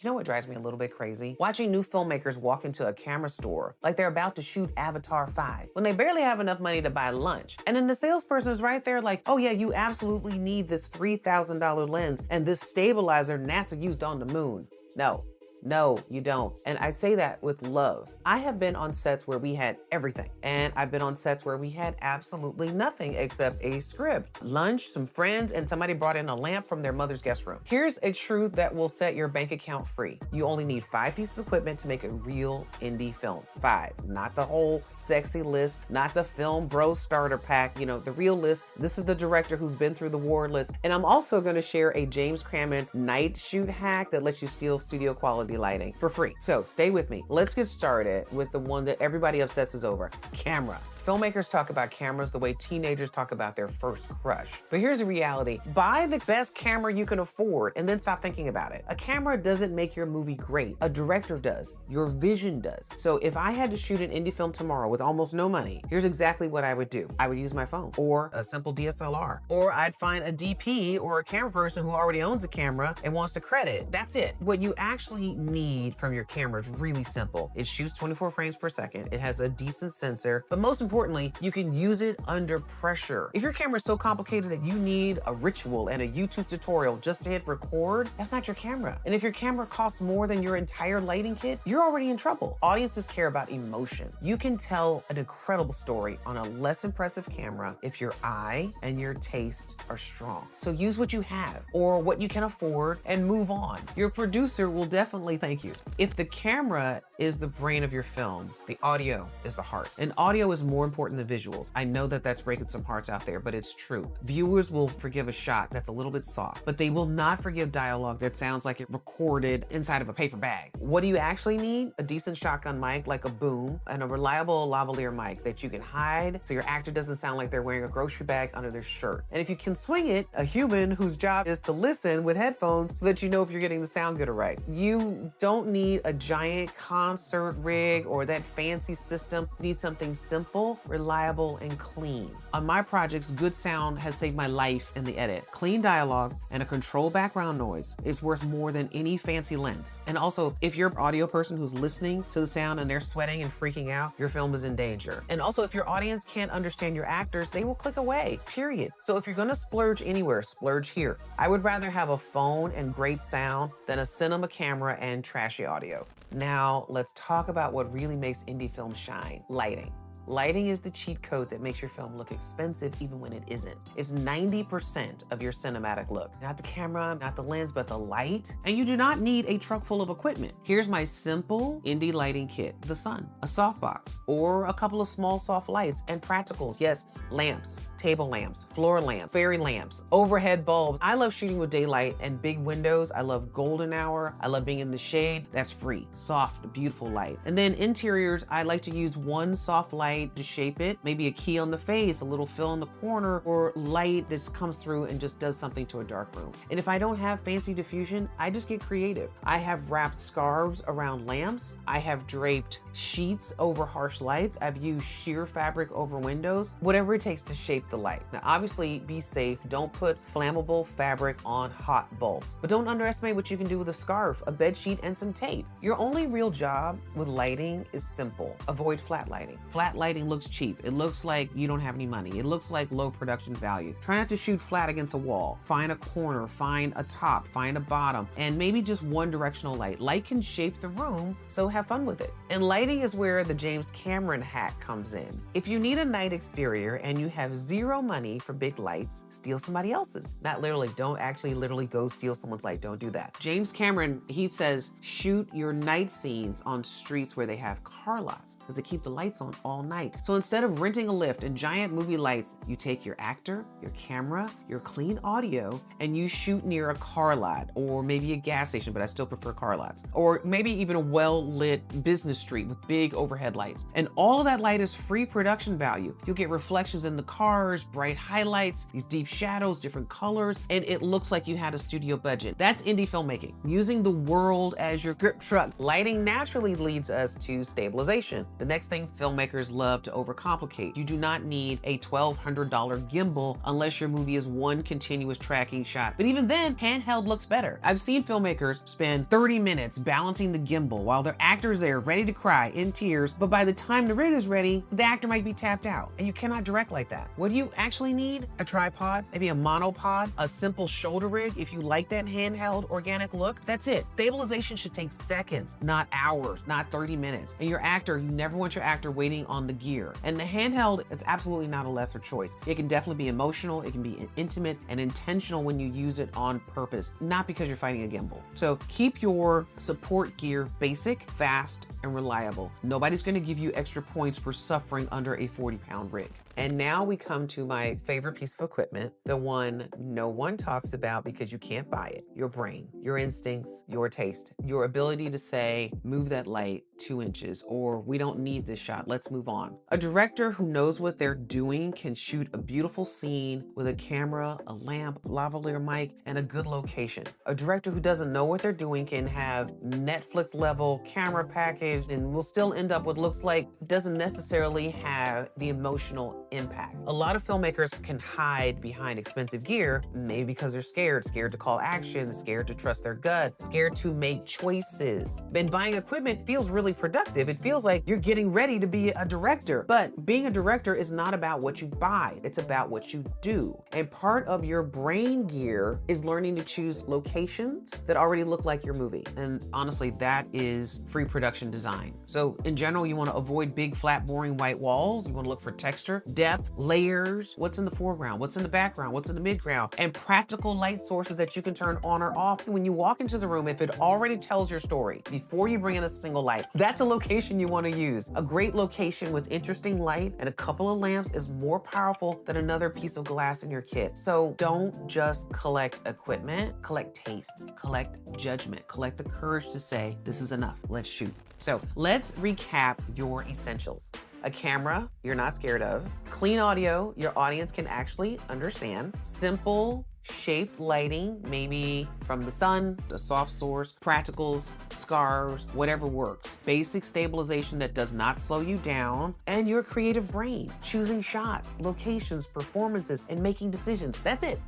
You know what drives me a little bit crazy? Watching new filmmakers walk into a camera store like they're about to shoot Avatar 5 when they barely have enough money to buy lunch. And then the salesperson is right there like, oh yeah, you absolutely need this $3,000 lens and this stabilizer NASA used on the moon. No, you don't. And I say that with love. I have been on sets where we had everything. And I've been on sets where we had absolutely nothing except a script, lunch, some friends, and somebody brought in a lamp from their mother's guest room. Here's a truth that will set your bank account free. You only need 5 pieces of equipment to make a real indie film. 5, not the whole sexy list, not the film bro starter pack, you know, the real list. This is the director who's been through the war list. And I'm also gonna share a James Cameron night shoot hack that lets you steal studio quality lighting for free. So stay with me. Let's get started with the one that everybody obsesses over, camera. Filmmakers talk about cameras the way teenagers talk about their first crush. But here's the reality. Buy the best camera you can afford and then stop thinking about it. A camera doesn't make your movie great. A director does. Your vision does. So if I had to shoot an indie film tomorrow with almost no money, here's exactly what I would do. I would use my phone or a simple DSLR, or I'd find a DP or a camera person who already owns a camera and wants to credit. That's it. What you actually need from your camera is really simple. It shoots 24 frames per second. It has a decent sensor, but most importantly, you can use it under pressure. If your camera is so complicated that you need a ritual and a YouTube tutorial just to hit record, that's not your camera. And if your camera costs more than your entire lighting kit, you're already in trouble. Audiences care about emotion. You can tell an incredible story on a less impressive camera if your eye and your taste are strong. So use what you have or what you can afford and move on. Your producer will definitely thank you. If the camera is the brain of your film, the audio is the heart. And audio is more important than visuals. I know that that's breaking some hearts out there, but it's true. Viewers will forgive a shot that's a little bit soft, but they will not forgive dialogue that sounds like it recorded inside of a paper bag. What do you actually need? A decent shotgun mic like a boom and a reliable lavalier mic that you can hide so your actor doesn't sound like they're wearing a grocery bag under their shirt. And if you can swing it, a human whose job is to listen with headphones so that you know if you're getting the sound good or right. You don't need a giant concert rig or that fancy system. You need something simple, reliable, and clean. On my projects, good sound has saved my life in the edit. Clean dialogue and a controlled background noise is worth more than any fancy lens. And also, if you're an audio person who's listening to the sound and they're sweating and freaking out, your film is in danger. And also, if your audience can't understand your actors, they will click away, period. So if you're gonna splurge anywhere, splurge here. I would rather have a phone and great sound than a cinema camera and trashy audio. Now, let's talk about what really makes indie films shine, lighting. Lighting is the cheat code that makes your film look expensive even when it isn't. It's 90% of your cinematic look. Not the camera, not the lens, but the light. And you do not need a truck full of equipment. Here's my simple indie lighting kit. The sun, a softbox, or a couple of small soft lights and practicals. Yes, lamps, table lamps, floor lamps, fairy lamps, overhead bulbs. I love shooting with daylight and big windows. I love golden hour. I love being in the shade. That's free, soft, beautiful light. And then interiors, I like to use one soft light to shape it, maybe a key on the face, a little fill in the corner, or light that comes through and just does something to a dark room. And if I don't have fancy diffusion, I just get creative. I have wrapped scarves around lamps. I have draped sheets over harsh lights. I've used sheer fabric over windows, whatever it takes to shape the light. Now, obviously, be safe. Don't put flammable fabric on hot bulbs, but don't underestimate what you can do with a scarf, a bed sheet, and some tape. Your only real job with lighting is simple. Avoid flat lighting. Flat lighting looks cheap. It looks like you don't have any money. It looks like low production value. Try not to shoot flat against a wall. Find a corner, find a top, find a bottom, and maybe just one directional light. Light can shape the room, so have fun with it. And lighting is where the James Cameron hack comes in. If you need a night exterior and you have zero money for big lights, steal somebody else's. Not literally, don't actually literally go steal someone's light. Don't do that. James Cameron, he says, shoot your night scenes on streets where they have car lots because they keep the lights on all night. So instead of renting a lift and giant movie lights, you take your actor, your camera, your clean audio, and you shoot near a car lot or maybe a gas station, but I still prefer car lots. Or maybe even a well-lit business street with big overhead lights. And all of that light is free production value. You'll get reflections in the cars, colors, bright highlights, these deep shadows, different colors, and it looks like you had a studio budget. That's indie filmmaking, using the world as your grip truck. Lighting naturally leads us to stabilization. The next thing filmmakers love to overcomplicate. You do not need a $1,200 gimbal unless your movie is one continuous tracking shot. But even then, handheld looks better. I've seen filmmakers spend 30 minutes balancing the gimbal while their actor's there ready to cry in tears, but by the time the rig is ready, the actor might be tapped out. And you cannot direct like that. What do you actually need? A tripod, maybe a monopod, a simple shoulder rig if you like that handheld organic look. That's it. Stabilization should take seconds, not hours, not 30 minutes. And your actor, you never want your actor waiting on the gear. And the handheld, it's absolutely not a lesser choice. It can definitely be emotional, it can be intimate and intentional when you use it on purpose, not because you're fighting a gimbal. So keep your support gear basic, fast, and reliable. Nobody's gonna give you extra points for suffering under a 40-pound rig. And now we come to my favorite piece of equipment, the one no one talks about because you can't buy it. Your brain, your instincts, your taste, your ability to say, move that light 2 inches, or we don't need this shot, let's move on. A director who knows what they're doing can shoot a beautiful scene with a camera, a lamp, lavalier mic, and a good location. A director who doesn't know what they're doing can have Netflix level camera package and will still end up what looks like doesn't necessarily have the emotional impact. A lot of filmmakers can hide behind expensive gear, maybe because they're scared to call action, scared to trust their gut, scared to make choices. And buying equipment feels really productive. It feels like you're getting ready to be a director. But being a director is not about what you buy, it's about what you do. And part of your brain gear is learning to choose locations that already look like your movie. And honestly, that is free production design. So in general, you want to avoid big, flat, boring white walls. You want to look for texture, depth, layers, what's in the foreground, what's in the background, what's in the midground, and practical light sources that you can turn on or off. When you walk into the room, if it already tells your story before you bring in a single light, that's a location you want to use. A great location with interesting light and a couple of lamps is more powerful than another piece of glass in your kit. So don't just collect equipment, collect taste, collect judgment, collect the courage to say, this is enough, let's shoot. So let's recap your essentials. A camera you're not scared of, clean audio your audience can actually understand, simple shaped lighting, maybe from the sun, the soft source, practicals, scarves, whatever works. Basic stabilization that does not slow you down, and your creative brain, choosing shots, locations, performances, and making decisions. That's it.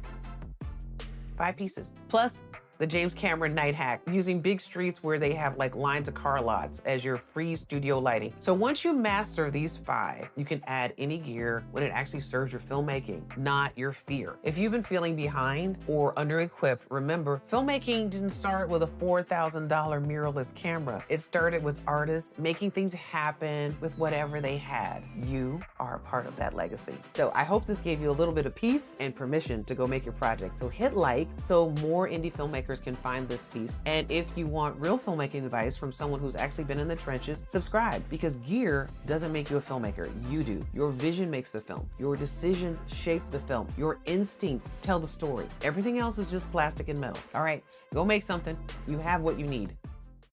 5 pieces. Plus, the James Cameron night hack, using big streets where they have like lines of car lots as your free studio lighting. So once you master these 5, you can add any gear when it actually serves your filmmaking, not your fear. If you've been feeling behind or under-equipped, remember, filmmaking didn't start with a $4,000 mirrorless camera. It started with artists making things happen with whatever they had. You are a part of that legacy. So I hope this gave you a little bit of peace and permission to go make your project. So hit like so more indie filmmakers can find this piece. And if you want real filmmaking advice from someone who's actually been in the trenches, subscribe, because gear doesn't make you a filmmaker. You do. Your vision makes the film. Your decisions shape the film. Your instincts tell the story. Everything else is just plastic and metal. All right, go make something. You have what you need.